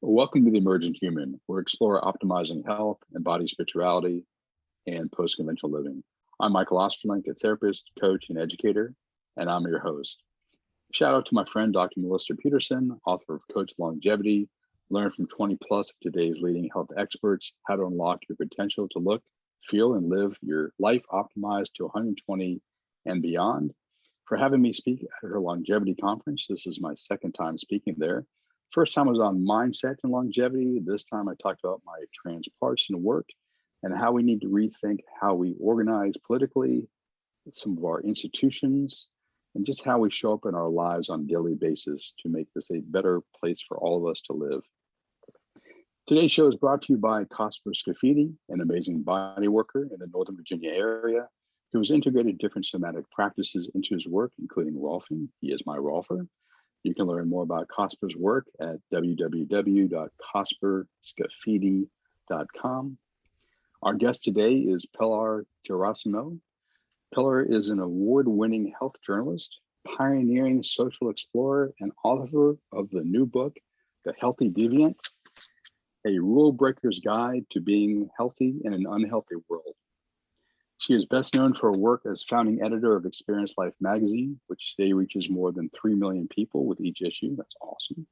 Welcome to the Emergent Human, where we explore optimizing health, embodied spirituality, and post-conventional living. I'm Michael Ostrolenk, a therapist, coach, and educator, and I'm your host. Shout out to my friend, Dr. Melissa Peterson, author of Coach Longevity. Learn from 20 plus of today's leading health experts how to unlock your potential to look, feel, and live your life optimized to 120 and beyond. For having me speak at her longevity conference. This is my second time speaking there. First time was on mindset and longevity. This time I talked about my transpartisan work and how we need to rethink how we organize politically, some of our institutions, and just how we show up in our lives on a daily basis to make this a better place for all of us to live. Today's show is brought to you by Cosper Scafidi, an amazing body worker in the Northern Virginia area who has integrated different somatic practices into his work, including Rolfing. He is my Rolfer. You can learn more about Cosper's work at www.cosperscafidi.com. Our guest today is Pilar Gerasimo. Pilar is an award-winning health journalist, pioneering social explorer, and author of the new book, The Healthy Deviant, a rule breaker's guide to being healthy in an unhealthy world. She is best known for her work as founding editor of Experience Life magazine, which today reaches more than 3 million people with each issue. That's awesome.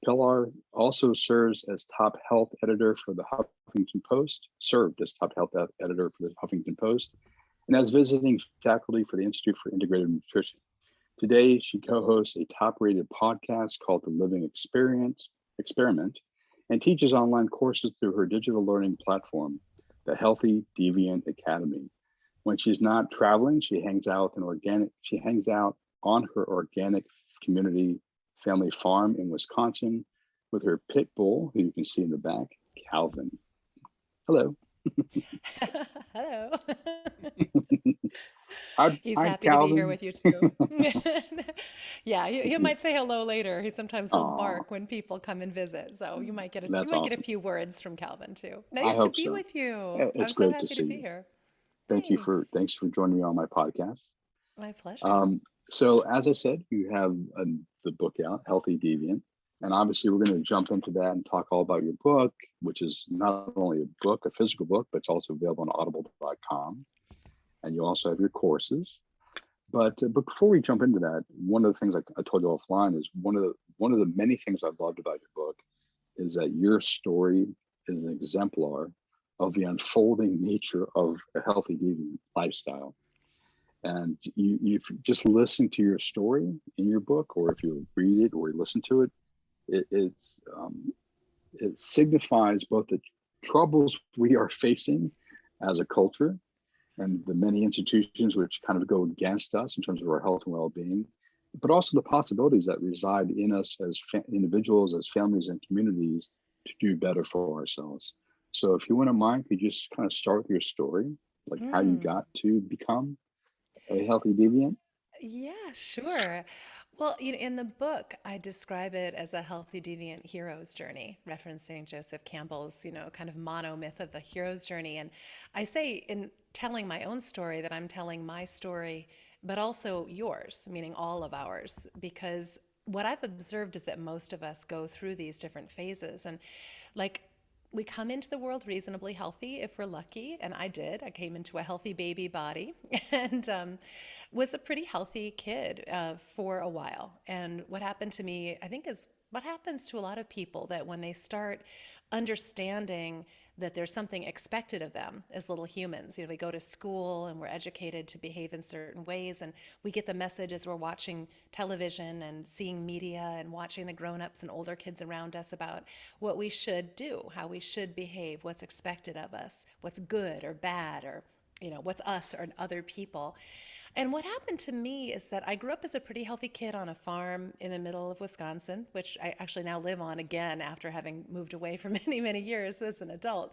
Pilar also serves as top health editor for the Huffington Post, served as top health editor for the Huffington Post, and as visiting faculty for the Institute for Integrative Nutrition. Today, she co-hosts a top-rated podcast called The Living Experiment, and teaches online courses through her digital learning platform, the Healthy Deviant Academy. When she's not traveling, she hangs out on her organic community family farm in Wisconsin with her pit bull, who you can see in the back, Calvin. Hello. Hello. He's Hi, happy to be here Calvin. with you too. Yeah, he might say hello later. He sometimes will Aw, bark when people come and visit. So you that's might get a awesome. few words from Calvin too. I Nice to hope be so. with you. I'm It's so great to happy see to be you. here. Thanks Thanks. for joining me on my podcast. My pleasure. Um, so as I said, you have the book out, Healthy Deviant. And obviously we're going to jump into that and talk all about your book, which is not only a book, a physical book, but it's also available on audible.com. And you also have your courses. But before we jump into that, one of the things I told you offline is one of the many things I've loved about your book is that your story is an exemplar of the unfolding nature of a healthy deviant lifestyle. And you just listen to your story in your book, or if you read it or you listen to it, it signifies both the troubles we are facing as a culture and the many institutions which kind of go against us in terms of our health and well-being, but also the possibilities that reside in us as individuals, as families and communities to do better for ourselves. So if you wouldn't mind, could you just kind of start with your story, like how you Mm. got to become a healthy deviant? Yeah, sure. Well, in the book, I describe it as a healthy deviant hero's journey, referencing Joseph Campbell's, kind of mono myth of the hero's journey. And I say in telling my own story that I'm telling my story, but also yours, meaning all of ours, because what I've observed is that most of us go through these different phases. And like we come into the world reasonably healthy if we're lucky, and I did. I came into a healthy baby body and was a pretty healthy kid for a while. And what happened to me, I think, is what happens to a lot of people, that when they start understanding that there's something expected of them as little humans. We go to school and we're educated to behave in certain ways, and we get the message as we're watching television and seeing media and watching the grown-ups and older kids around us about what we should do, how we should behave, what's expected of us, what's good or bad, or what's us or other people. And what happened to me is that I grew up as a pretty healthy kid on a farm in the middle of Wisconsin, which I actually now live on again after having moved away for many, many years as an adult.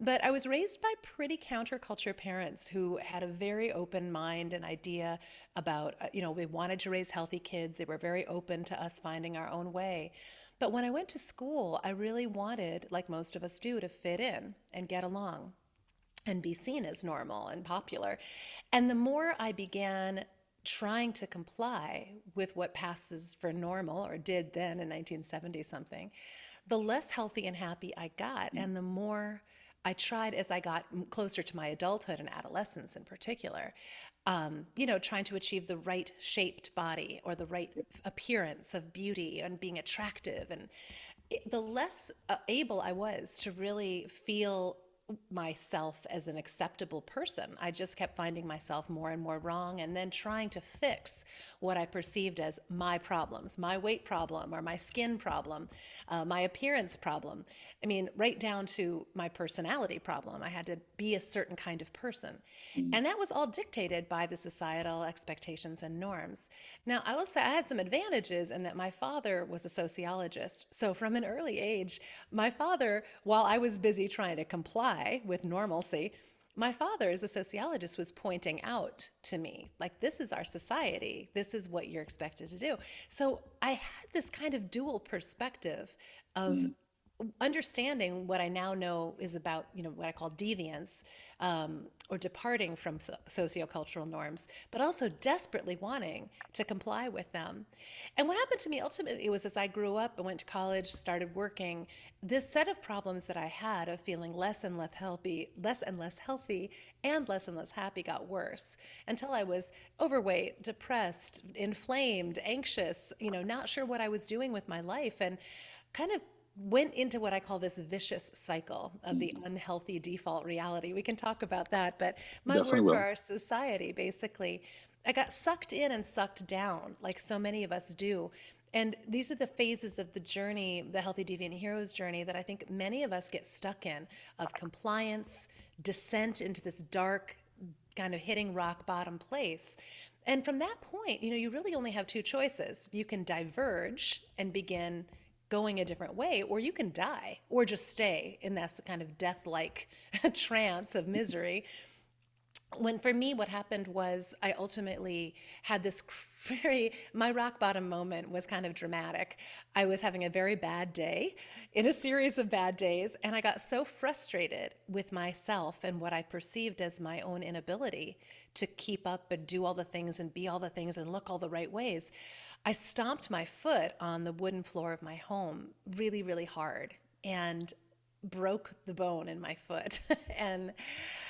But I was raised by pretty counterculture parents who had a very open mind and idea about, they wanted to raise healthy kids. They were very open to us finding our own way. But when I went to school, I really wanted, like most of us do, to fit in and get along and be seen as normal and popular. And the more I began trying to comply with what passes for normal, or did then in 1970 something, the less healthy and happy I got, and the more I tried as I got closer to my adulthood and adolescence in particular, trying to achieve the right shaped body or the right appearance of beauty and being attractive. And the less able I was to really feel myself as an acceptable person. I just kept finding myself more and more wrong and then trying to fix what I perceived as my problems, my weight problem or my skin problem, my appearance problem. I mean, right down to my personality problem. I had to be a certain kind of person. Mm. And that was all dictated by the societal expectations and norms. Now, I will say I had some advantages in that my father was a sociologist. So from an early age, my father, while I was busy trying to comply with normalcy, my father, as a sociologist, was pointing out to me, like, this is our society. This is what you're expected to do. So I had this kind of dual perspective of Mm. understanding what I now know is about, what I call deviance, or departing from sociocultural norms, but also desperately wanting to comply with them. And what happened to me ultimately was as I grew up and went to college, started working, this set of problems that I had of feeling less and less healthy, and less happy got worse until I was overweight, depressed, inflamed, anxious, not sure what I was doing with my life, and kind of went into what I call this vicious cycle of the Mm. unhealthy default reality. We can talk about that, but my Definitely word for will. our society, basically, I got sucked in and sucked down, like so many of us do. And these are the phases of the journey, the Healthy Deviant Hero's journey, that I think many of us get stuck in, of compliance, descent into this dark, kind of hitting rock bottom place. And from that point, you really only have two choices. You can diverge and begin going a different way, or you can die or just stay in this kind of death-like trance of misery. When for me, what happened was I ultimately had this my rock bottom moment was kind of dramatic. I was having a very bad day in a series of bad days, and I got so frustrated with myself and what I perceived as my own inability to keep up and do all the things and be all the things and look all the right ways. I stomped my foot on the wooden floor of my home really, really hard and broke the bone in my foot. And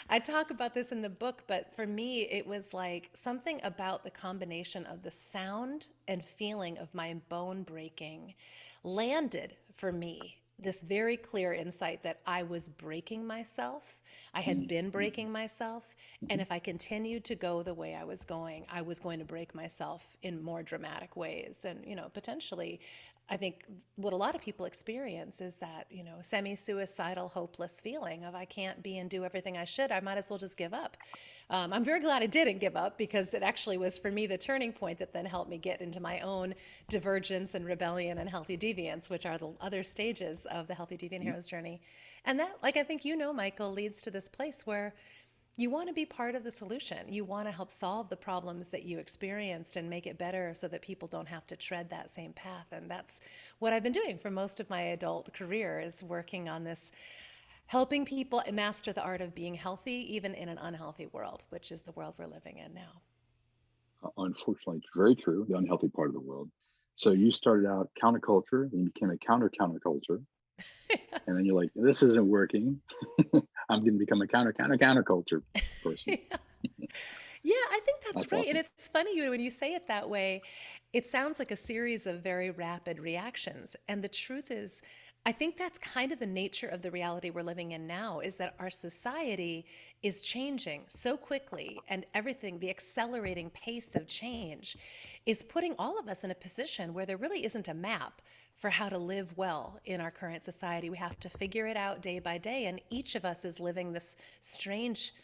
I talk about this in the book, but for me, it was like something about the combination of the sound and feeling of my bone breaking landed for me this very clear insight that I was breaking myself. I had Mm. been Mm. breaking myself. And Mhm. if I continued to go the way I was going to break myself in more dramatic ways. And, potentially, I think what a lot of people experience is that, semi-suicidal, hopeless feeling of I can't be and do everything I should. I might as well just give up. I'm very glad I didn't give up because it actually was for me the turning point that then helped me get into my own divergence and rebellion and healthy deviance, which are the other stages of the Healthy Deviant Mm. Hero's journey. And that, like I think Michael, leads to this place where you want to be part of the solution. You want to help solve the problems that you experienced and make it better so that people don't have to tread that same path. And that's what I've been doing for most of my adult career, is working on this, helping people master the art of being healthy, even in an unhealthy world, which is the world we're living in now. Unfortunately, it's very true, the unhealthy part of the world. So you started out counterculture, then you became a counterculture, and then Yes. you're like, this isn't working. I'm going to become a counterculture person. Yeah. Yeah, I think that's That's right. And awesome. it's funny when you say it that way, it sounds like a series of very rapid reactions. And the truth is, I think that's kind of the nature of the reality we're living in now, is that our society is changing so quickly, and everything, the accelerating pace of change, is putting all of us in a position where there really isn't a map for how to live well in our current society. We have to figure it out day by day, and each of us is living this strange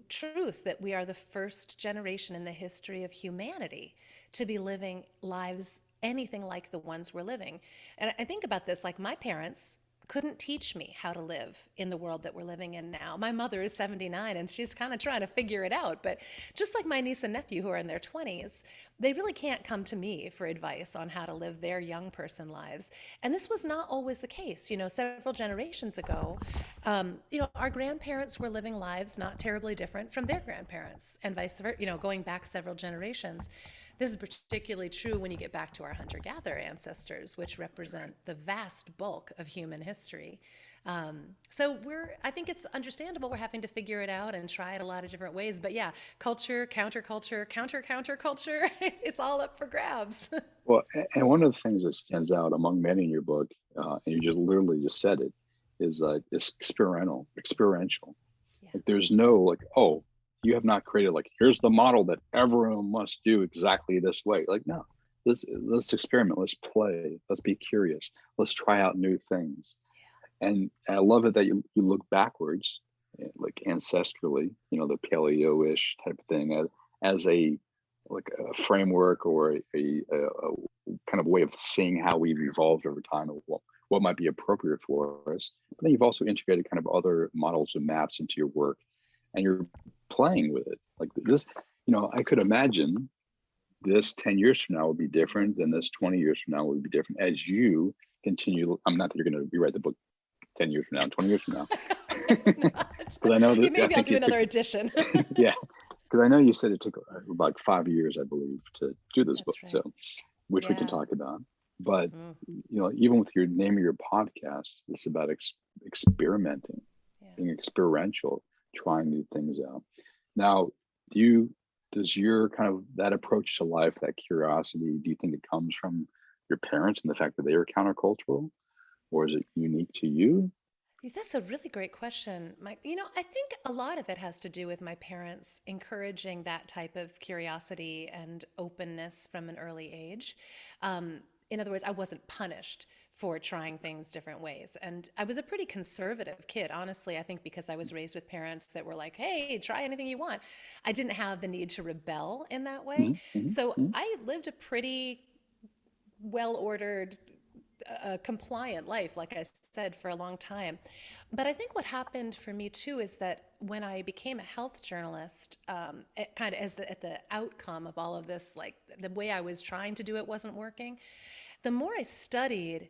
truth that we are the first generation in the history of humanity to be living lives anything like the ones we're living. And I think about this, like my parents couldn't teach me how to live in the world that we're living in now. My mother is 79 and she's kind of trying to figure it out. But just like my niece and nephew who are in their 20s, they really can't come to me for advice on how to live their young person lives. And this was not always the case. Several generations ago, our grandparents were living lives not terribly different from their grandparents, and vice versa, going back several generations. This is particularly true when you get back to our hunter-gatherer ancestors, which represent the vast bulk of human history. So I think it's understandable we're having to figure it out and try it a lot of different ways. But yeah, culture, counterculture, counterculture, it's all up for grabs. Well, and one of the things that stands out among many in your book, and you just literally just said it, is this experiential. Yeah. Like there's no like, oh, you have not created like here's the model that everyone must do exactly this way. Like no, let's experiment, let's play, let's be curious, let's try out new things. And I love it that you look backwards, like ancestrally, the paleo-ish type of thing, as a like a framework or a kind of way of seeing how we've evolved over time and what might be appropriate for us. But then you've also integrated kind of other models and maps into your work, and you're playing with it. Like this, I could imagine this 10 years from now will be different than this 20 years from now will be different as you continue. I'm not that you're going to rewrite the book 10 years from now, 20 years from now. Because I know that Maybe I'll do another edition. Yeah, because I know you said it took about 5 years, I believe, to do this book. Right. So, which we can talk about. But even with your name of your podcast, it's about experimenting, being experiential, trying new things out. Now, does your kind of that approach to life, that curiosity, do you think it comes from your parents and the fact that they were countercultural, or is it unique to you? That's a really great question, Mike. I think a lot of it has to do with my parents encouraging that type of curiosity and openness from an early age. In other words, I wasn't punished for trying things different ways. And I was a pretty conservative kid, honestly, I think because I was raised with parents that were like, hey, try anything you want. I didn't have the need to rebel in that way. So I lived a pretty well-ordered, compliant life, like I said, for a long time. But I think what happened for me too is that when I became a health journalist, it kind of at the outcome of all of this, like the way I was trying to do it wasn't working. The more I studied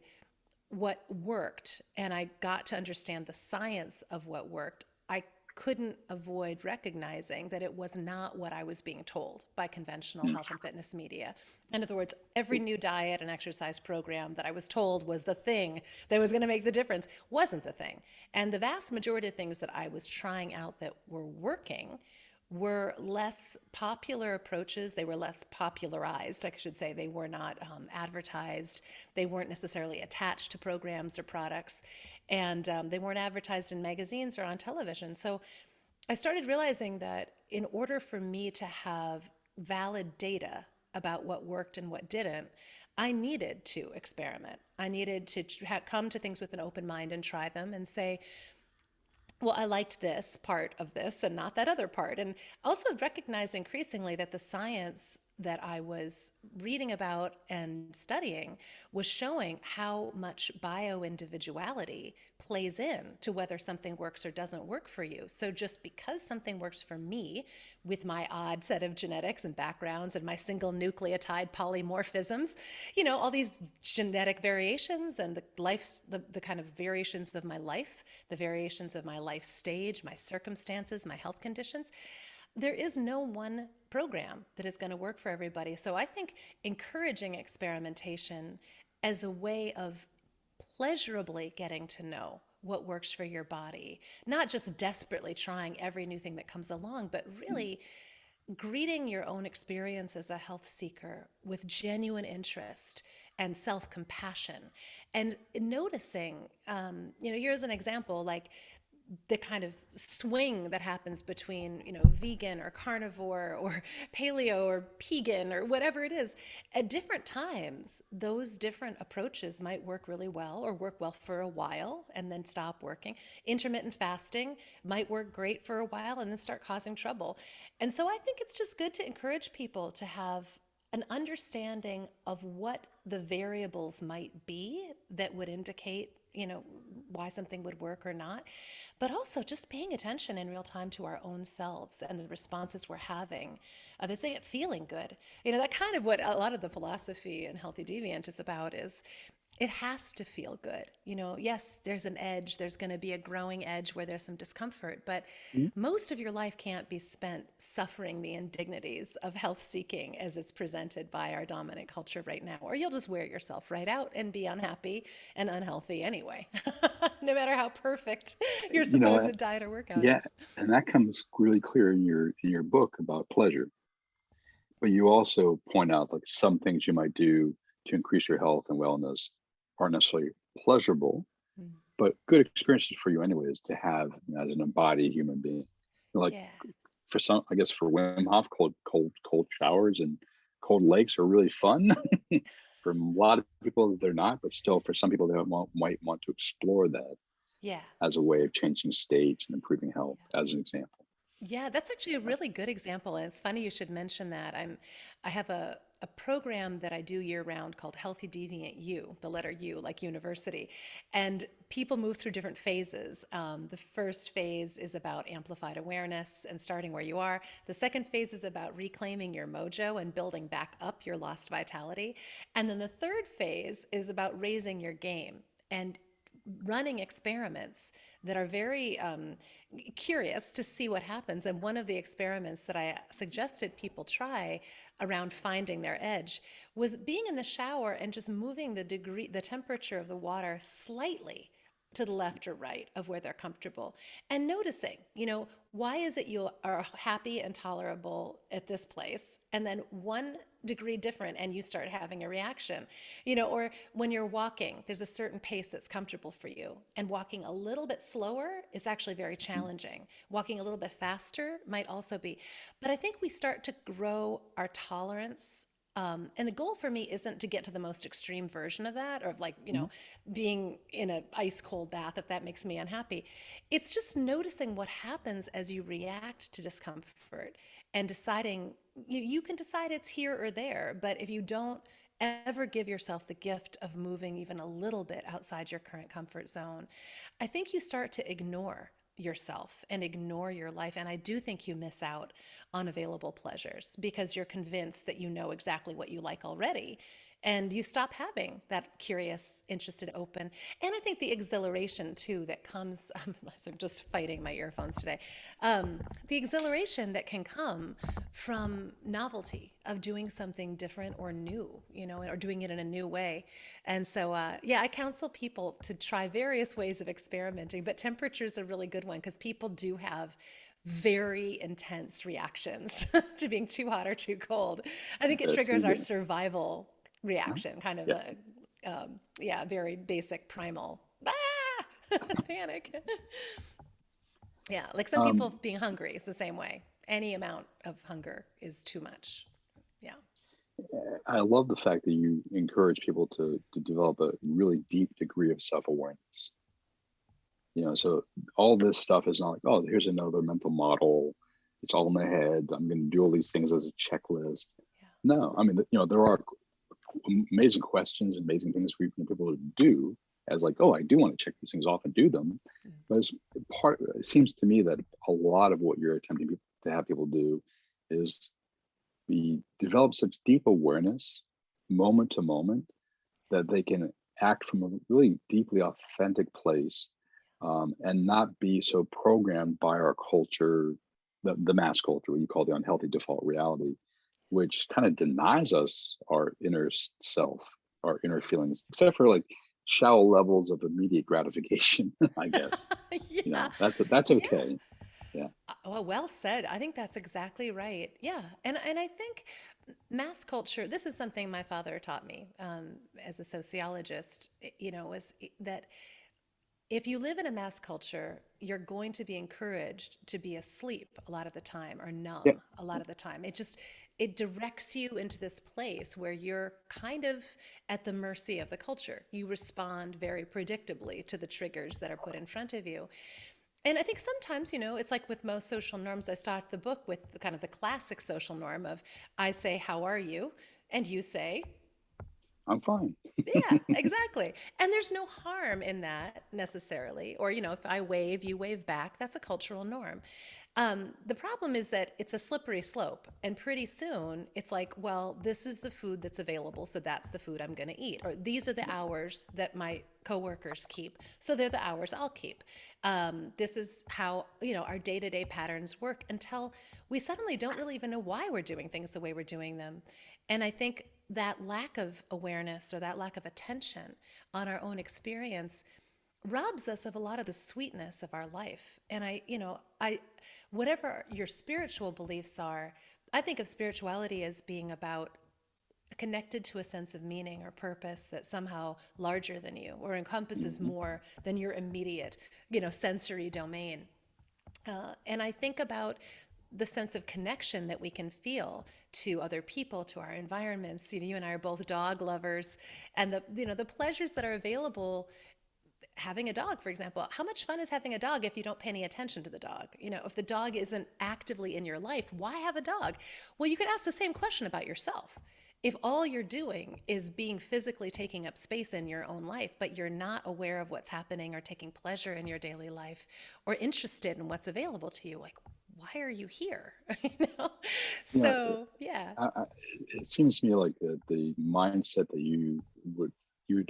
what worked and I got to understand the science of what worked, I couldn't avoid recognizing that it was not what I was being told by conventional health and fitness media. In other words, every new diet and exercise program that I was told was the thing that was going to make the difference wasn't the thing. And the vast majority of things that I was trying out that were working were less popular approaches. They were less popularized, I should say. They were not advertised. They weren't necessarily attached to programs or products. And they weren't advertised in magazines or on television. So I started realizing that in order for me to have valid data about what worked and what didn't, I needed to experiment. I needed to come to things with an open mind and try them and say, well, I liked this part of this and not that other part. And also recognize increasingly that the science that I was reading about and studying was showing how much bio-individuality plays in to whether something works or doesn't work for you. So just because something works for me with my odd set of genetics and backgrounds and my single nucleotide polymorphisms, all these genetic variations and the kind of variations of my life, the variations of my life stage, my circumstances, my health conditions, there is no one program that is going to work for everybody. So I think encouraging experimentation as a way of pleasurably getting to know what works for your body, not just desperately trying every new thing that comes along, but really greeting your own experience as a health seeker with genuine interest and self-compassion, and noticing, here's an example, like the kind of swing that happens between, vegan or carnivore or paleo or pegan or whatever it is. At different times, those different approaches might work really well or work well for a while and then stop working. Intermittent fasting might work great for a while and then start causing trouble. And so I think it's just good to encourage people to have an understanding of what the variables might be that would indicate, why something would work or not, but also just paying attention in real time to our own selves and the responses we're having. They say it feeling good. That kind of what a lot of the philosophy in Healthy Deviant is about is It has to feel good. Yes, there's an edge, there's going to be a growing edge where there's some discomfort, but Mhm. most of your life can't be spent suffering the indignities of health seeking as it's presented by our dominant culture right now, or you'll just wear yourself right out and be unhappy and unhealthy anyway, no matter how perfect your You know, supposed diet or workout yeah, is. and that comes really clear in your book about pleasure. But you also point out like some things you might do to increase your health and wellness aren't necessarily pleasurable, Mm. but good experiences for you anyways to have as an embodied human being. Like Yeah. for some, I guess for Wim Hof, cold showers and cold lakes are really fun. For a lot of people, they're not, but still, for some people, might want to explore that Yeah. as a way of changing states and improving health, as an example. Yeah, that's actually a really good example. And it's funny you should mention that. I have a program that I do year round called Healthy Deviant U, the letter U, like university. And people move through different phases. The first phase is about amplified awareness and starting where you are. The second phase is about reclaiming your mojo and building back up your lost vitality. And then the third phase is about raising your game and running experiments that are very curious to see what happens. And one of the experiments that I suggested people try around finding their edge was being in the shower and just moving the temperature of the water slightly to the left or right of where they're comfortable and noticing, why is it you are happy and tolerable at this place and then 1 degree different and you start having a reaction, or when you're walking, there's a certain pace that's comfortable for you and walking a little bit slower is actually very challenging. Walking a little bit faster might also be, but I think we start to grow our tolerance, and the goal for me isn't to get to the most extreme version of that, or of like, Mhm. being in an ice cold bath if that makes me unhappy. It's just noticing what happens as you react to discomfort and deciding, you can decide it's here or there, but if you don't ever give yourself the gift of moving even a little bit outside your current comfort zone, I think you start to ignore yourself and ignore your life. And I do think you miss out on available pleasures because you're convinced that you know exactly what you like already. And you stop having that curious, interested, open. And I think the exhilaration too that comes, I'm just fighting my earphones today, the exhilaration that can come from novelty of doing something different or new, or doing it in a new way. And so, yeah, I counsel people to try various ways of experimenting, but temperature is a really good one because people do have very intense reactions to being too hot or too cold. I think it That's triggers pretty our good. survival Huh? reaction, kind of Yeah. a, yeah, very basic primal, ah, panic. Yeah, like some Um, people being hungry is the same way. Any amount of hunger is too much. Yeah. I love the fact that you encourage people to develop a really deep degree of self-awareness. So all this stuff is not like, oh, here's another mental model. It's all in my head. I'm going to do all these things as a checklist. Yeah. No, I mean, there are amazing questions, amazing things for people to do as like, oh, I do want to check these things off and do them. Mm. But it seems to me that a lot of what you're attempting to have people do is develop such deep awareness moment to moment that they can act from a really deeply authentic place, and not be so programmed by our culture, the mass culture, what you call the unhealthy default reality, which kind of denies us our inner self, our inner Yes. feelings, except for like shallow levels of immediate gratification, I guess. Yeah. That's Yeah. okay. Yeah. Well said. I think that's exactly right. Yeah. And I think mass culture, this is something my father taught me, as a sociologist, was that if you live in a mass culture, you're going to be encouraged to be asleep a lot of the time or Yeah. numb a lot of the time. It directs you into this place where you're kind of at the mercy of the culture. You respond very predictably to the triggers that are put in front of you. And I think sometimes, it's like with most social norms, I start the book with kind of the classic social norm of I say, "How are you?" And you say, I'm fine. yeah, exactly. And there's no harm in that necessarily. Or, if I wave, you wave back. That's a cultural norm. The problem is that it's a slippery slope. And pretty soon it's like, well, this is the food that's available, so that's the food I'm going to eat. Or these are the hours that my coworkers keep, so they're the hours I'll keep. This is how, our day to day patterns work until we suddenly don't really even know why we're doing things the way we're doing them. And I think that lack of awareness or that lack of attention on our own experience robs us of a lot of the sweetness of our life. And whatever your spiritual beliefs are, I think of spirituality as being about connected to a sense of meaning or purpose that's somehow larger than you or encompasses Mhm. more than your immediate, sensory domain. And I think about the sense of connection that we can feel to other people, to our environments. You and I are both dog lovers, and the pleasures that are available having a dog, for example. How much fun is having a dog if you don't pay any attention to the dog? If the dog isn't actively in your life, why have a dog? Well, you could ask the same question about yourself. If all you're doing is being physically taking up space in your own life, but you're not aware of what's happening or taking pleasure in your daily life or interested in what's available to you, like, why are you here? you know? You know, it, So, yeah, I, it seems to me like the mindset that you would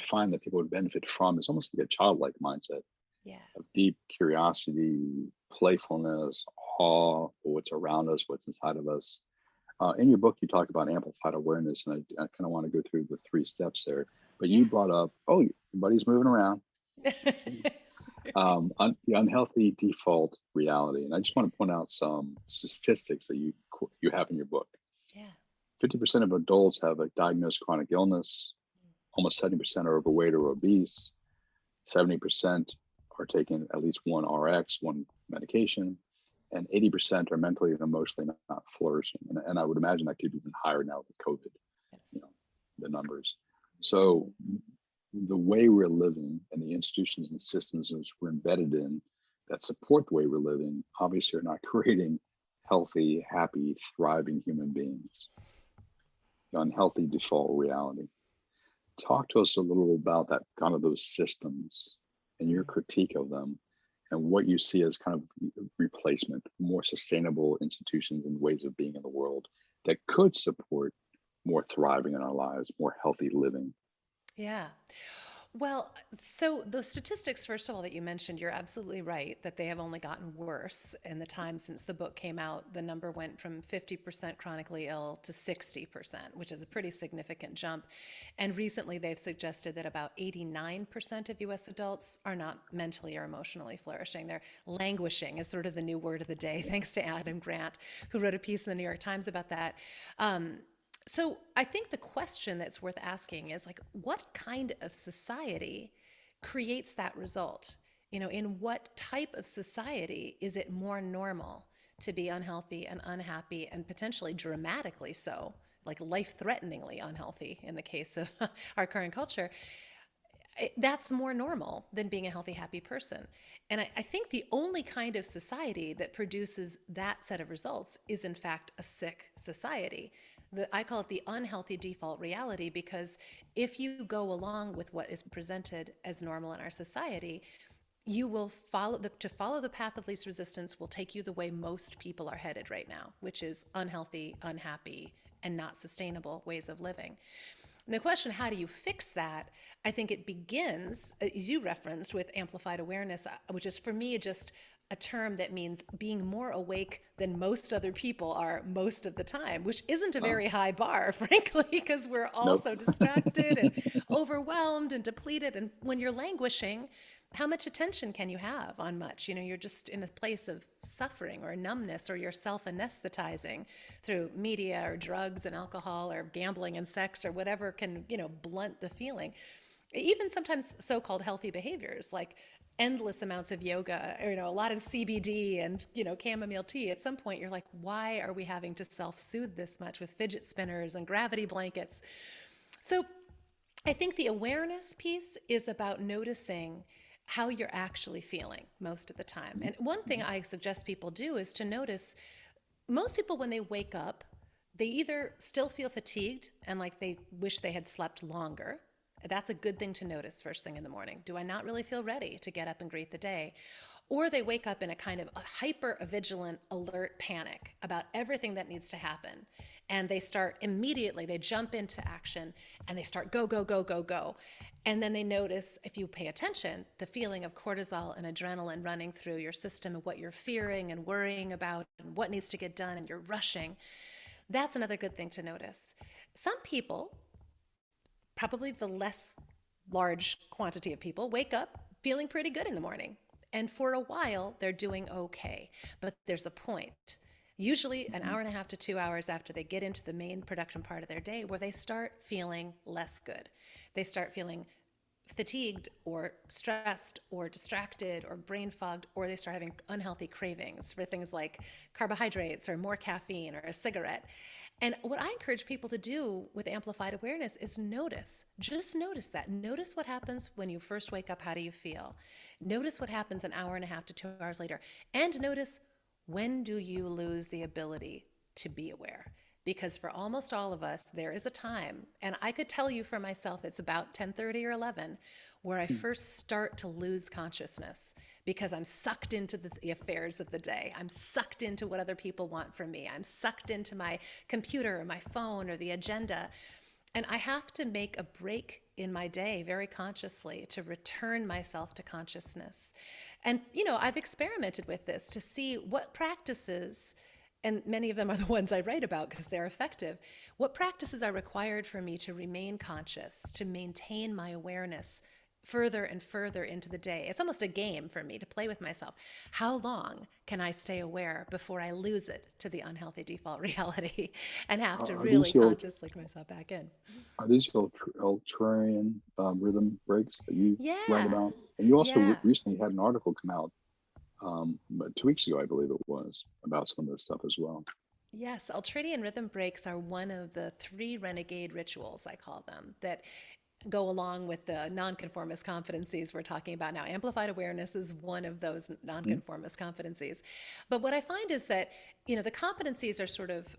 find that people would benefit from is almost like a childlike mindset yeah, of deep curiosity, playfulness, awe for what's around us, what's inside of us. In your book, you talk about amplified awareness, and I kind of want to go through the three steps there. But yeah. you brought up, oh, your body's moving around. The unhealthy default reality, and I just want to point out some statistics that you have in your book. yeah. 50% of adults have a diagnosed chronic illness. Almost 70% are overweight or obese. 70% are taking at least one RX, one medication, and 80% are mentally and emotionally not flourishing. And I would imagine that could be even higher now with COVID, Yes. you know, the numbers. So the way we're living and the institutions and systems in which we're embedded in that support the way we're living obviously are not creating healthy, happy, thriving human beings. The unhealthy default reality. Talk to us a little about that, kind of those systems and your critique of them, and what you see as kind of replacement, more sustainable institutions and ways of being in the world that could support more thriving in our lives, more healthy living. Yeah. Well, so the statistics, first of all, that you mentioned, you're absolutely right that they have only gotten worse in the time since the book came out. The number went from 50% chronically ill to 60%, which is a pretty significant jump. And recently they've suggested that about 89% of US adults are not mentally or emotionally flourishing. They're languishing, is sort of the new word of the day, thanks to Adam Grant, who wrote a piece in the New York Times about that. So I think the question that's worth asking is like, what kind of society creates that result? In what type of society is it more normal to be unhealthy and unhappy and potentially dramatically so, like life-threateningly unhealthy in the case of our current culture? That's more normal than being a healthy, happy person. And I think the only kind of society that produces that set of results is, in fact, a sick society. I call it the unhealthy default reality because if you go along with what is presented as normal in our society, you will follow the path of least resistance will take you the way most people are headed right now, which is unhealthy, unhappy, and not sustainable ways of living. And the question, how do you fix that? I think it begins, as you referenced, with amplified awareness, which is for me just a term that means being more awake than most other people are most of the time, which isn't a Uh, very high bar, frankly, because we're all nope. so distracted and overwhelmed and depleted. And when you're languishing, how much attention can you have on much? You're just in a place of suffering or numbness, or you're self anesthetizing through media or drugs and alcohol or gambling and sex or whatever can, blunt the feeling. Even sometimes so called healthy behaviors like endless amounts of yoga, or, a lot of CBD and, chamomile tea. At some point, you're like, why are we having to self soothe this much with fidget spinners and gravity blankets? So I think the awareness piece is about noticing how you're actually feeling most of the time. And one thing I suggest people do is to notice most people, when they wake up, they either still feel fatigued and like they wish they had slept longer. That's a good thing to notice first thing in the morning. Do I not really feel ready to get up and greet the day? or they wake up in a kind of a hyper vigilant, alert panic about everything that needs to happen. And they start immediately, they jump into action and they start go, go, go, go, go. And then they notice, if you pay attention, the feeling of cortisol and adrenaline running through your system and what you're fearing and worrying about and what needs to get done, and you're rushing. That's another good thing to notice. Some people, probably the less large quantity of people, wake up feeling pretty good in the morning. And for a while, they're doing okay. But there's a point, usually an hour and a half to 2 hours after they get into the main production part of their day, where they start feeling less good. They start feeling fatigued or stressed or distracted or brain fogged, or they start having unhealthy cravings for things like carbohydrates or more caffeine or a cigarette. And what I encourage people to do with amplified awareness is notice. Just notice that. Notice what happens when you first wake up. How do you feel? Notice what happens an hour and a half to 2 hours later. And notice, when do you lose the ability to be aware? Because for almost all of us, there is a time, and I could tell you for myself, it's about 10:30 or 11, where I first start to lose consciousness because I'm sucked into the affairs of the day. I'm sucked into what other people want from me. I'm sucked into my computer or my phone or the agenda. And I have to make a break in my day very consciously to return myself to consciousness. And, I've experimented with this to see what practices, and many of them are the ones I write about because they're effective, what practices are required for me to remain conscious, to maintain my awareness further and further into the day. It's almost a game for me to play with myself. How long can I stay aware before I lose it to the unhealthy default reality and have to Are really these your consciously look myself back in? are these your ultrarian rhythm breaks that you write Yeah, about? And you also yeah. recently had an article come out, but 2 weeks ago, I believe it was, about some of this stuff as well. Yes, ultradian rhythm breaks are one of the three renegade rituals, I call them, that go along with the nonconformist competencies we're talking about now. Amplified awareness is one of those nonconformist competencies. But what I find is that, the competencies are sort of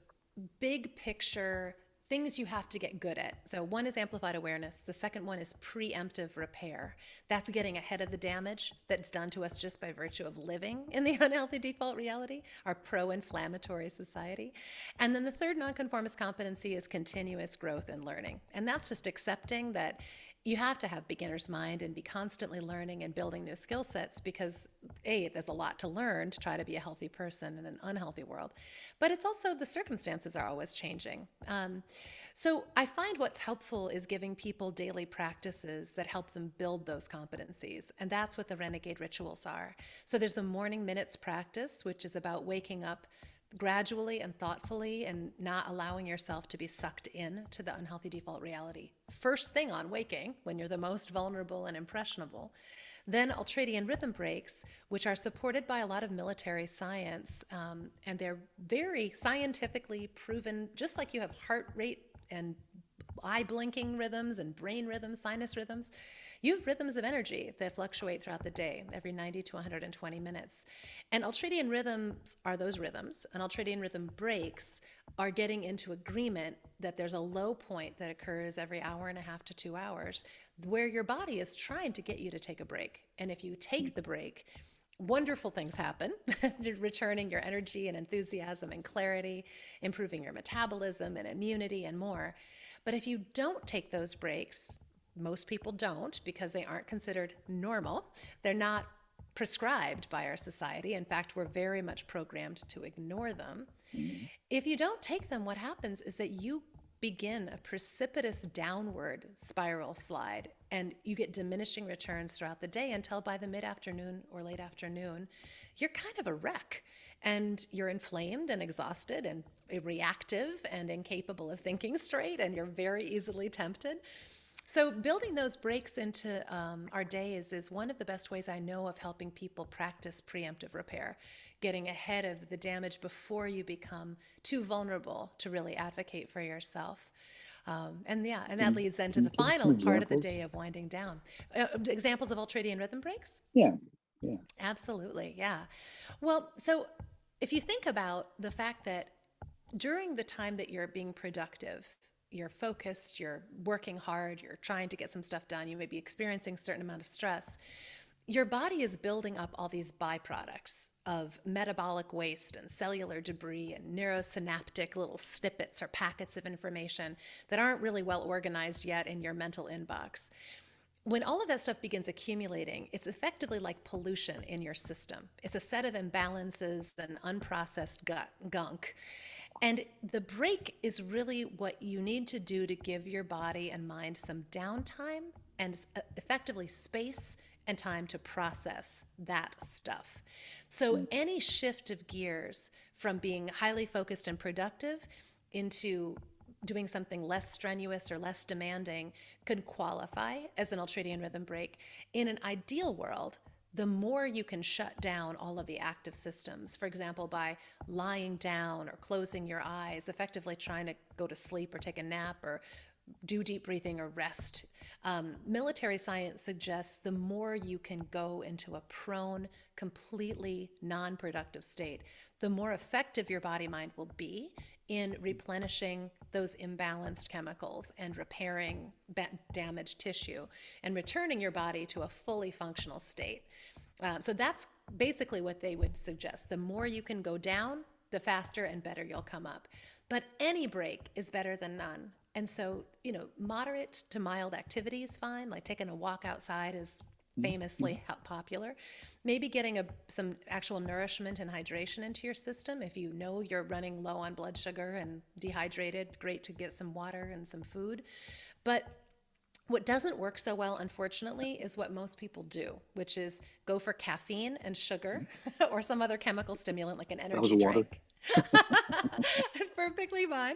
big picture things you have to get good at. So one is amplified awareness. The second one is preemptive repair. That's getting ahead of the damage that's done to us just by virtue of living in the unhealthy default reality, our pro-inflammatory society. And then the third nonconformist competency is continuous growth and learning. And that's just accepting that you have to have beginner's mind and be constantly learning and building new skill sets because, A, there's a lot to learn to try to be a healthy person in an unhealthy world. But it's also the circumstances are always changing. So I find what's helpful is giving people daily practices that help them build those competencies. And that's what the Renegade Rituals are. So there's a morning minutes practice, which is about waking up gradually and thoughtfully and not allowing yourself to be sucked in to the unhealthy default reality. First thing on waking, when you're the most vulnerable and impressionable. Then ultradian rhythm breaks, which are supported by a lot of military science, and they're very scientifically proven, just like you have heart rate and eye blinking rhythms and brain rhythms, sinus rhythms. You have rhythms of energy that fluctuate throughout the day, every 90 to 120 minutes. And ultradian rhythms are those rhythms, and ultradian rhythm breaks are getting into agreement that there's a low point that occurs every hour and a half to 2 hours where your body is trying to get you to take a break. And if you take the break, wonderful things happen, returning your energy and enthusiasm and clarity, improving your metabolism and immunity and more. But if you don't take those breaks, most people don't because they aren't considered normal. They're not prescribed by our society. In fact, we're very much programmed to ignore them. Mhm. If you don't take them, what happens is that you begin a precipitous downward spiral slide and you get diminishing returns throughout the day until by the mid-afternoon or late afternoon, you're kind of a wreck and you're inflamed and exhausted and reactive and incapable of thinking straight and you're very easily tempted. So building those breaks into our days is one of the best ways I know of helping people practice preemptive repair, getting ahead of the damage before you become too vulnerable to really advocate for yourself. And that leads then to Can you the give us some final part of the examples? day of winding down. Examples of ultradian rhythm breaks? Yeah, yeah. Absolutely, yeah. Well, so if you think about the fact that during the time that you're being productive, you're focused, you're working hard, you're trying to get some stuff done, you may be experiencing a certain amount of stress. your body is building up all these byproducts of metabolic waste and cellular debris and neurosynaptic little snippets or packets of information that aren't really well organized yet in your mental inbox. When all of that stuff begins accumulating, it's effectively like pollution in your system. It's a set of imbalances and unprocessed gunk. And the break is really what you need to do to give your body and mind some downtime and effectively space and time to process that stuff. So, any shift of gears from being highly focused and productive into doing something less strenuous or less demanding could qualify as an ultradian rhythm break. In an ideal world, the more you can shut down all of the active systems, for example, by lying down or closing your eyes, effectively trying to go to sleep or take a nap or do deep breathing or rest. Military science suggests the more you can go into a prone, completely non productive state, the more effective your body mind will be in replenishing those imbalanced chemicals and repairing damaged tissue and returning your body to a fully functional state. So that's basically what they would suggest. The more you can go down, the faster and better you'll come up. But any break is better than none. And so, moderate to mild activity is fine. Like taking a walk outside is famously popular. Maybe getting some actual nourishment and hydration into your system. If you know you're running low on blood sugar and dehydrated, great to get some water and some food. But what doesn't work so well, unfortunately, is what most people do, which is go for caffeine and sugar or some other chemical stimulant like an That was energy water. drink. Perfectly fine.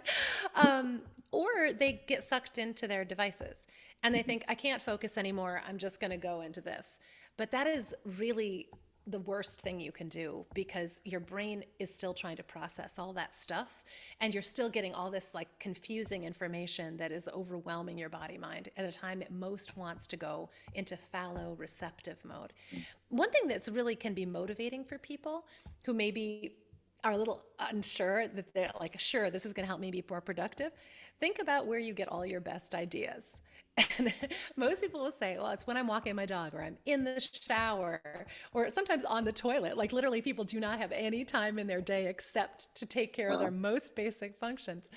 Or they get sucked into their devices and they think, I can't focus anymore. I'm just going to go into this. But that is really the worst thing you can do because your brain is still trying to process all that stuff and you're still getting all this like confusing information that is overwhelming your body mind at a time it most wants to go into fallow receptive mode. One thing that's really can be motivating for people who maybe are a little unsure that they're like, sure, this is going to help me be more productive. Think about where you get all your best ideas. And most people will say, well, it's when I'm walking my dog or I'm in the shower or sometimes on the toilet. Like literally people do not have any time in their day except to take care of Uh, their most basic functions.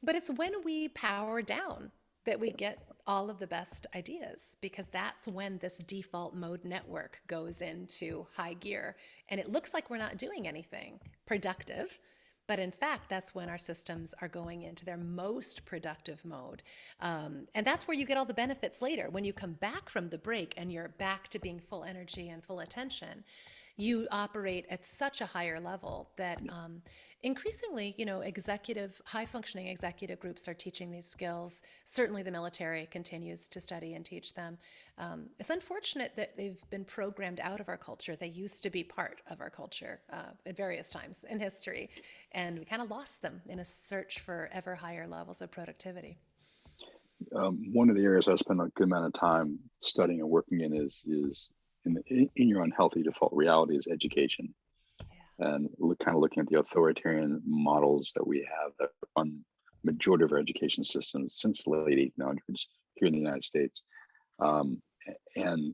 But it's when we power down that we get all of the best ideas because that's when this default mode network goes into high gear. And it looks like we're not doing anything productive. But in fact, that's when our systems are going into their most productive mode. And that's where you get all the benefits later. When you come back from the break and you're back to being full energy and full attention, you operate at such a higher level that increasingly, high functioning executive groups are teaching these skills. Certainly the military continues to study and teach them. It's unfortunate that they've been programmed out of our culture. They used to be part of our culture at various times in history, and we kind of lost them in a search for ever higher levels of productivity. one of the areas I spend a good amount of time studying and working in is in your unhealthy default reality is education, and kind of looking at the authoritarian models that we have that run majority of our education systems since the late 1800s here in the United States. Um, and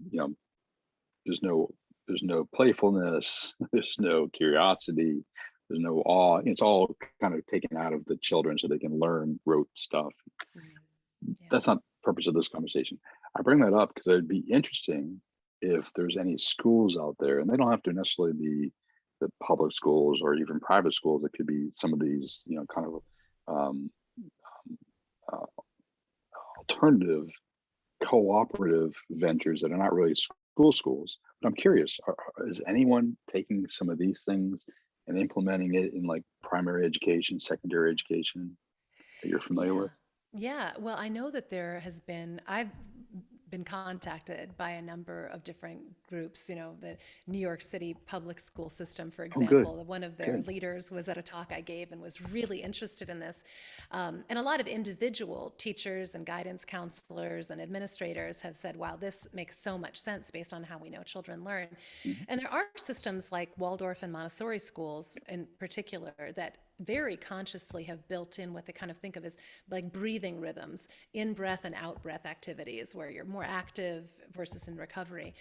there's no playfulness, there's no curiosity, there's no awe. It's all kind of taken out of the children so they can learn rote stuff. Yeah. That's not the purpose of this conversation. I bring that up because it'd be interesting if there's any schools out there, and they don't have to necessarily be the public schools or even private schools. It could be some of these, kind of um, uh, alternative cooperative ventures that are not really schools. But I'm curious, is anyone taking some of these things and implementing it in like primary education, secondary education that you're familiar Yeah. with? Yeah. Well, I know that I've been contacted by a number of different groups, the New York City public school system, for Oh, good, example. One of their good. leaders was at a talk I gave and was really interested in this. And a lot of individual teachers and guidance counselors and administrators have said, wow, this makes so much sense based on how we know children learn. Mhm. And there are systems like Waldorf and Montessori schools in particular that very consciously have built in what they kind of think of as like breathing rhythms, in breath and out breath activities where you're more active versus in recovery.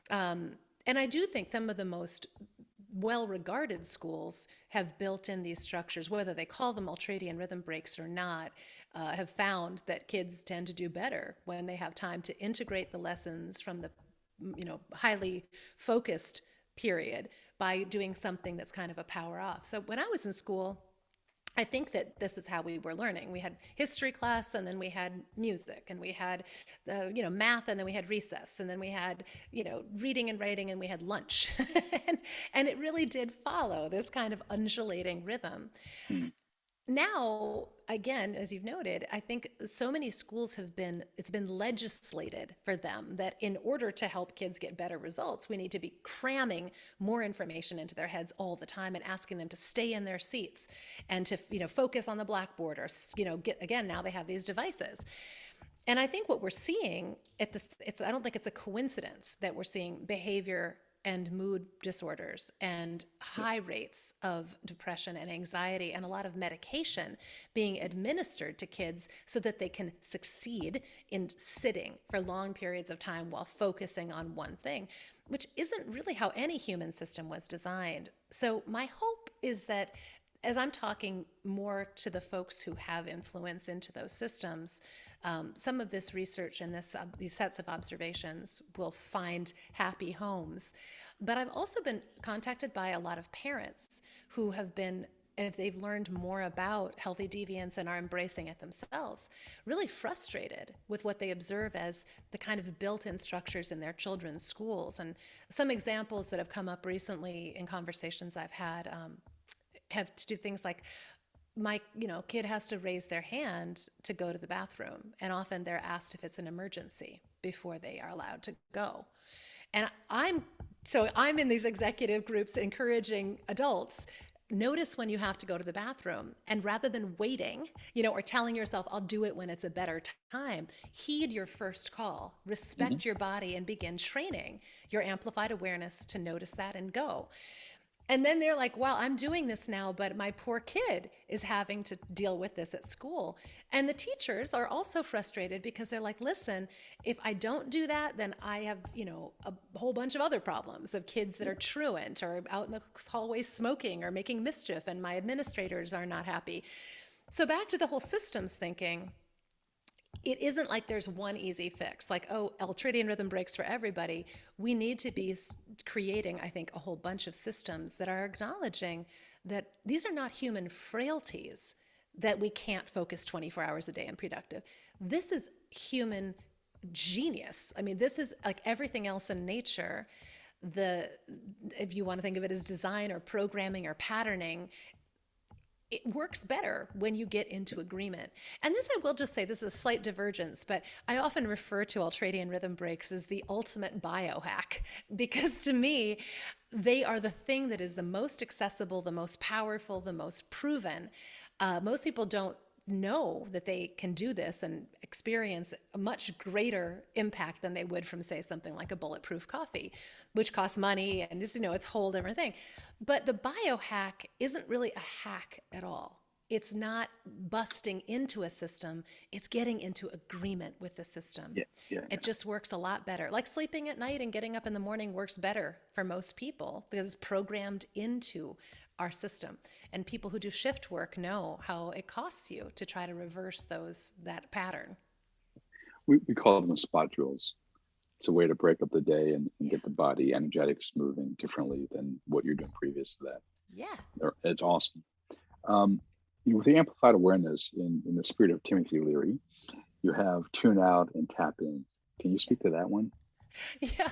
And I do think some of the most well-regarded schools have built in these structures, whether they call them ultradian rhythm breaks or not, have found that kids tend to do better when they have time to integrate the lessons from the highly focused period by doing something that's kind of a power off. So when I was in school, I think that this is how we were learning. We had history class, and then we had music, and we had, math, and then we had recess, and then we had, reading and writing, and we had lunch, and it really did follow this kind of undulating rhythm. Mm. Now, again, as you've noted, I think so many schools it's been legislated for them that in order to help kids get better results, we need to be cramming more information into their heads all the time and asking them to stay in their seats and to, focus on the blackboard, or, again, now they have these devices. And I think what we're seeing I don't think it's a coincidence that we're seeing behavior and mood disorders and high rates of depression and anxiety and a lot of medication being administered to kids so that they can succeed in sitting for long periods of time while focusing on one thing, which isn't really how any human system was designed. So my hope is that as I'm talking more to the folks who have influence into those systems, some of this research and these sets of observations will find happy homes. But I've also been contacted by a lot of parents who have been, if they've learned more about healthy deviance and are embracing it themselves, really frustrated with what they observe as the kind of built-in structures in their children's schools. And some examples that have come up recently in conversations I've had have to do things like, my kid has to raise their hand to go to the bathroom, and often they're asked if it's an emergency before they are allowed to go. And I'm in these executive groups encouraging adults, notice when you have to go to the bathroom, and rather than waiting, or telling yourself I'll do it when it's a better time, heed your first call, respect your body, and begin training your amplified awareness to notice that and go. And then they're like, well, I'm doing this now, but my poor kid is having to deal with this at school. And the teachers are also frustrated because they're like, listen, if I don't do that, then I have, a whole bunch of other problems of kids that are truant or out in the hallway smoking or making mischief, and my administrators are not happy. So back to the whole systems thinking. It isn't like there's one easy fix, like, oh, ultradian rhythm breaks for everybody. We need to be creating, I think, a whole bunch of systems that are acknowledging that these are not human frailties, that we can't focus 24 hours a day and productive. This is human genius. I mean, this is like everything else in nature. If you want to think of it as design or programming or patterning, it works better when you get into agreement. And this, I will just say, this is a slight divergence, but I often refer to ultradian rhythm breaks as the ultimate biohack, because to me, they are the thing that is the most accessible, the most powerful, the most proven. Most people don't know that they can do this and experience a much greater impact than they would from, say, something like a bulletproof coffee, which costs money and it's a whole different thing. But the biohack isn't really a hack at all. It's not busting into a system, it's getting into agreement with the system. It just works a lot better. Like sleeping at night and getting up in the morning works better for most people because it's programmed into our system. And people who do shift work know how it costs you to try to reverse that pattern. We call them spot drills. It's a way to break up the day and get the body energetics moving differently than what you're doing previous to that. Yeah. It's awesome. With the amplified awareness, in the spirit of Timothy Leary, you have tune out and tap in. Can you speak to that one? Yeah.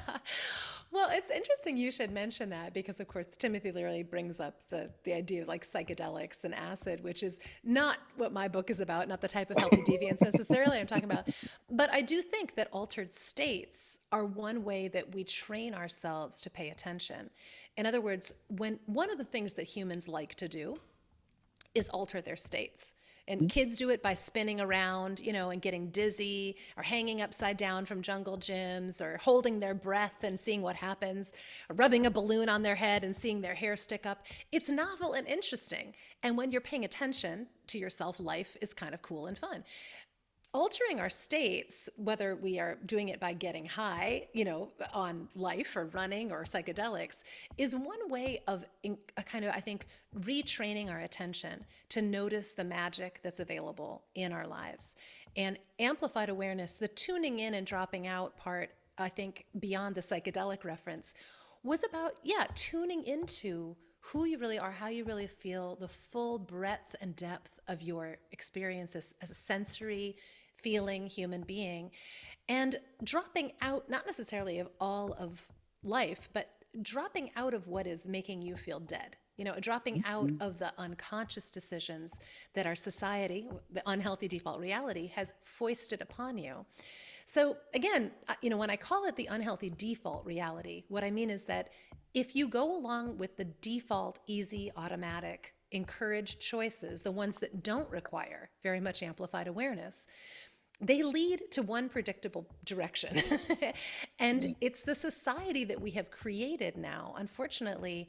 Well, it's interesting you should mention that because, of course, Timothy Leary brings up the idea of like psychedelics and acid, which is not what my book is about, not the type of healthy deviance necessarily I'm talking about. But I do think that altered states are one way that we train ourselves to pay attention. In other words, one of the things that humans like to do is alter their states. And kids do it by spinning around, and getting dizzy, or hanging upside down from jungle gyms, or holding their breath and seeing what happens, or rubbing a balloon on their head and seeing their hair stick up. It's novel and interesting. And when you're paying attention to yourself, life is kind of cool and fun. altering our states, whether we are doing it by getting high, on life or running or psychedelics, is one way of kind of, I think, retraining our attention to notice the magic that's available in our lives. And amplified awareness, the tuning in and dropping out part, I think, beyond the psychedelic reference, was about, yeah, tuning into who you really are, how you really feel, the full breadth and depth of your experiences as a sensory, feeling human being, and dropping out, not necessarily of all of life, but dropping out of what is making you feel dead. Dropping out Mhm. of the unconscious decisions that our society, the unhealthy default reality, has foisted upon you. So again, when I call it the unhealthy default reality, what I mean is that if you go along with the default, easy, automatic, encouraged choices, the ones that don't require very much amplified awareness, they lead to one predictable direction. And Yeah. it's the society that we have created now, unfortunately,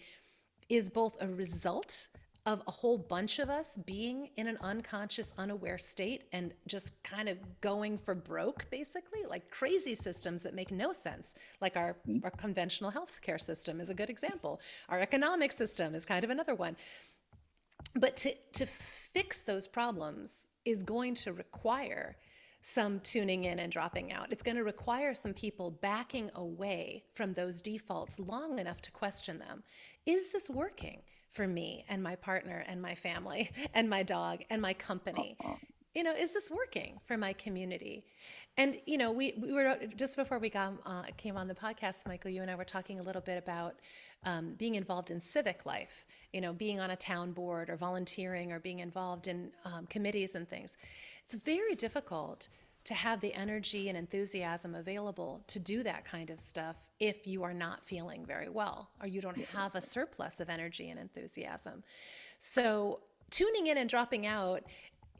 is both a result of a whole bunch of us being in an unconscious, unaware state and just kind of going for broke, basically, like crazy systems that make no sense. Like our conventional healthcare system is a good example. Our economic system is kind of another one. But to fix those problems is going to require some tuning in and dropping out. It's going to require some people backing away from those defaults long enough to question them. Is this working for me and my partner and my family and my dog and my company? Uh, Is this working for my community? And, we were just before we came on the podcast, Michael, you and I were talking a little bit about being involved in civic life, being on a town board or volunteering or being involved in committees and things. It's very difficult to have the energy and enthusiasm available to do that kind of stuff if you are not feeling very well or you don't have a surplus of energy and enthusiasm. So tuning in and dropping out,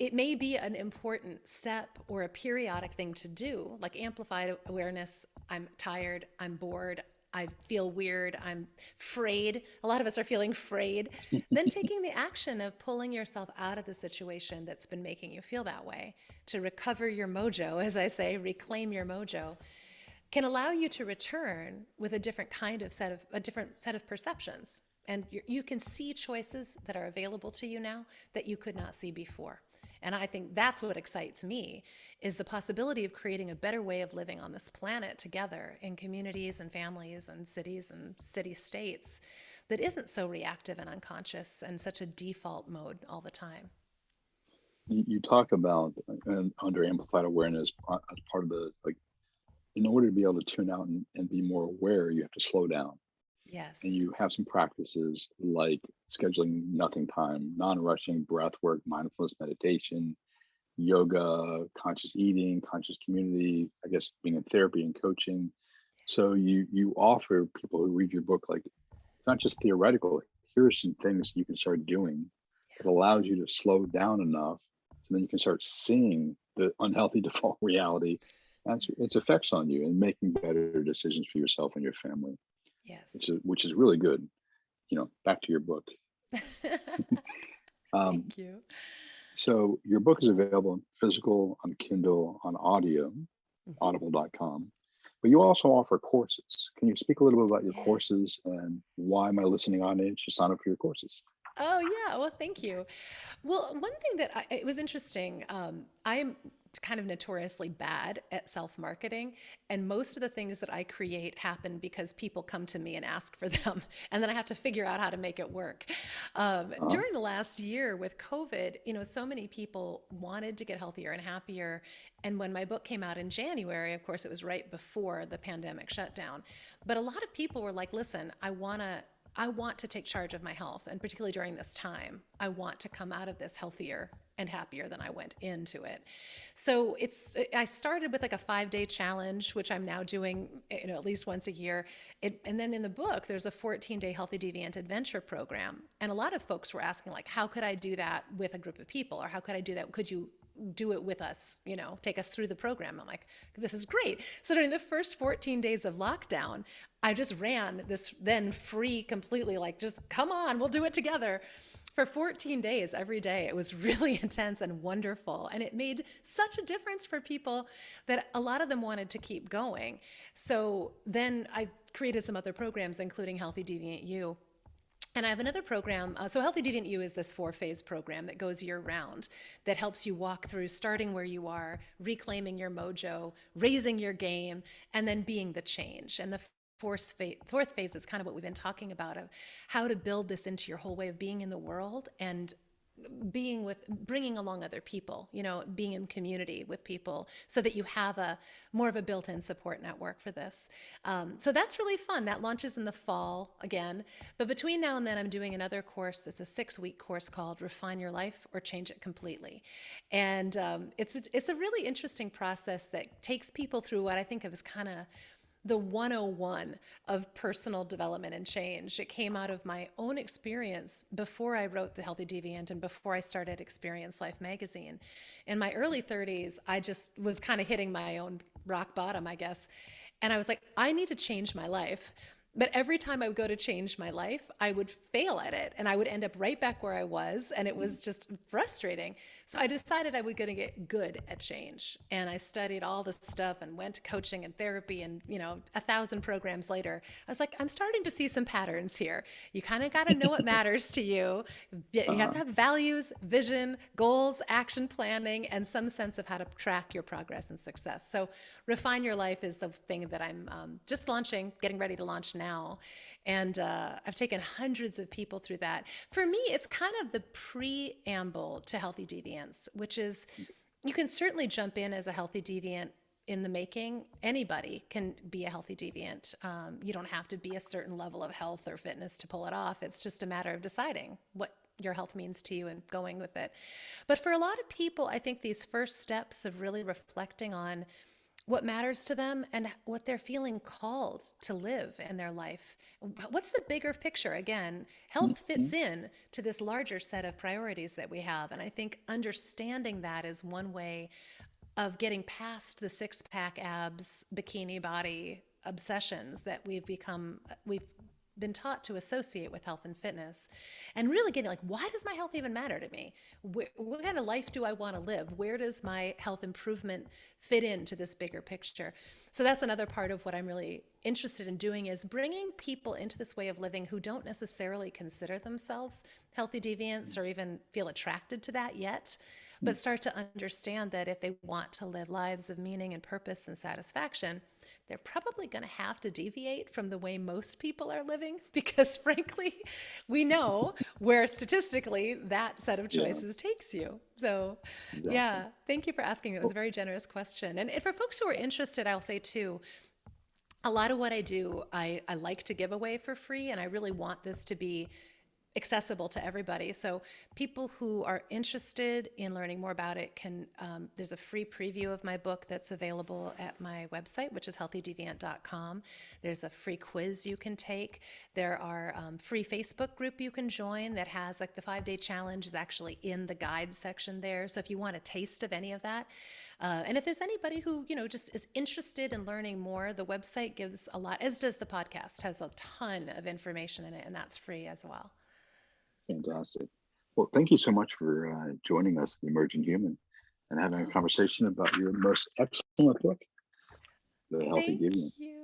it may be an important step or a periodic thing to do, like amplified awareness. I'm tired, I'm bored, I feel weird, I'm frayed. A lot of us are feeling frayed. Then taking the action of pulling yourself out of the situation that's been making you feel that way to recover your mojo, as I say, reclaim your mojo, can allow you to return with a different set of perceptions. And you can see choices that are available to you now that you could not see before. And I think that's what excites me, is the possibility of creating a better way of living on this planet together in communities and families and city states that isn't so reactive and unconscious and such a default mode all the time. you talk about under amplified awareness as part of the like, in order to be able to tune out and be more aware, you have to slow down. And Yes. you have some practices like scheduling nothing time, non-rushing breath work, mindfulness meditation, yoga, conscious eating, conscious community, I guess being in therapy and coaching. So you offer people who read your book, like, it's not just theoretical. Here are some things you can start doing that allows you to slow down enough so then you can start seeing the unhealthy default reality that's its effects on you and making better decisions for yourself and your family, Yes. which is really good. Back to your book. Um, Thank you. so your book is available on physical, on Kindle, on audio, Mhm. audible.com. But you also offer courses. Can you speak a little bit about your Yeah. courses and why my listening audience should sign up for your courses? Oh, yeah. Well, thank you. Well, one thing that it was interesting, I'm kind of notoriously bad at self marketing. And most of the things that I create happen because people come to me and ask for them. And then I have to figure out how to make it work. Uh, During the last year with COVID, so many people wanted to get healthier and happier. And when my book came out in January, of course, it was right before the pandemic shutdown. But a lot of people were like, listen, I want to take charge of my health, and particularly during this time, I want to come out of this healthier and happier than I went into it. So I started with like a 5-day challenge, which I'm now doing, at least once a year. And then in the book, there's a 14-day Healthy Deviant adventure program. And a lot of folks were asking like, how could I do that with a group of people? Or how could I do that? Could you do it with us, take us through the program? I'm like, this is great. So during the first 14 days of lockdown, I just ran this then free, completely like, just come on, we'll do it together. for 14 days every day. It was really intense and wonderful. And it made such a difference for people that a lot of them wanted to keep going. So then I created some other programs, including Healthy Deviant U. And I have another program. So Healthy Deviant U is this 4-phase program that goes year round that helps you walk through starting where you are, reclaiming your mojo, raising your game, and then being the change. And the fourth phase is kind of what we've been talking about, of how to build this into your whole way of being in the world, and bringing along other people, being in community with people, so that you have a more of a built-in support network for this. So that's really fun. That launches in the fall again. But between now and then, I'm doing another course. It's a 6-week course called Refine Your Life or Change It Completely. And it's a really interesting process that takes people through what I think of as kind of the 101 of personal development and change. It came out of my own experience before I wrote The Healthy Deviant and before I started Experience Life magazine. In my early 30s, I just was kind of hitting my own rock bottom, I guess. And I was like, I need to change my life. But every time I would go to change my life, I would fail at it and I would end up right back where I was. And it was just frustrating. So I decided I was going to get good at change. And I studied all this stuff and went to coaching and therapy, and, 1,000 programs later, I was like, I'm starting to see some patterns here. You kind of got to know what matters to you. You have to have values, vision, goals, action planning, and some sense of how to track your progress and success. So Refine Your Life is the thing that I'm just launching, getting ready to launch now. And I've taken hundreds of people through that. For me, it's kind of the preamble to Healthy Deviance, which is, you can certainly jump in as a Healthy Deviant in the making. Anybody can be a Healthy Deviant. You don't have to be a certain level of health or fitness to pull it off. It's just a matter of deciding what your health means to you and going with it. But for a lot of people, I think these first steps of really reflecting on what matters to them and what they're feeling called to live in their life. What's the bigger picture? Again, health fits in to this larger set of priorities that we have. And I think understanding that is one way of getting past the 6-pack abs, bikini body obsessions that we've been taught to associate with health and fitness, and really getting like, why does my health even matter to me? What kind of life do I want to live? Where does my health improvement fit into this bigger picture? So that's another part of what I'm really interested in doing, is bringing people into this way of living who don't necessarily consider themselves healthy deviants or even feel attracted to that yet, but start to understand that if they want to live lives of meaning and purpose and satisfaction, they're probably going to have to deviate from the way most people are living, because frankly, we know where statistically that set of choices takes you. So yeah, thank you for asking. It was a very generous question. And for folks who are interested, I'll say too, a lot of what I do, I like to give away for free, and I really want this to be accessible to everybody. So people who are interested in learning more about it can, there's a free preview of my book that's available at my website, which is healthydeviant.com. There's a free quiz you can take. There are free Facebook group you can join that has, like, the 5-day challenge is actually in the guide section there. So if you want a taste of any of that, and if there's anybody who, just is interested in learning more, the website gives a lot, as does the podcast, has a ton of information in it, and that's free as well. Fantastic. Well, thank you so much for joining us, The Emergent Human, and having a conversation about your most excellent book, The Healthy Deviant. Thank you.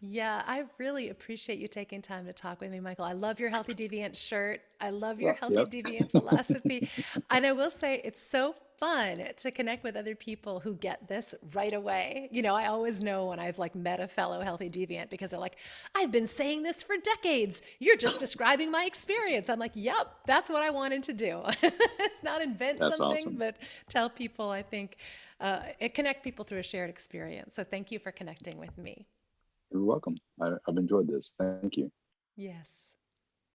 Yeah, I really appreciate you taking time to talk with me, Michael. I love your Healthy Deviant shirt. I love your Healthy Deviant philosophy. And I will say, it's so fun to connect with other people who get this right away. I always know when I've met a fellow Healthy Deviant, because they're like, I've been saying this for decades. You're just describing my experience. I'm like, yep, that's what I wanted to do. It's not invent That's something, awesome. but tell people, I think, connect people through a shared experience. So thank you for connecting with me. You're welcome. I've enjoyed this. Thank you. Yes.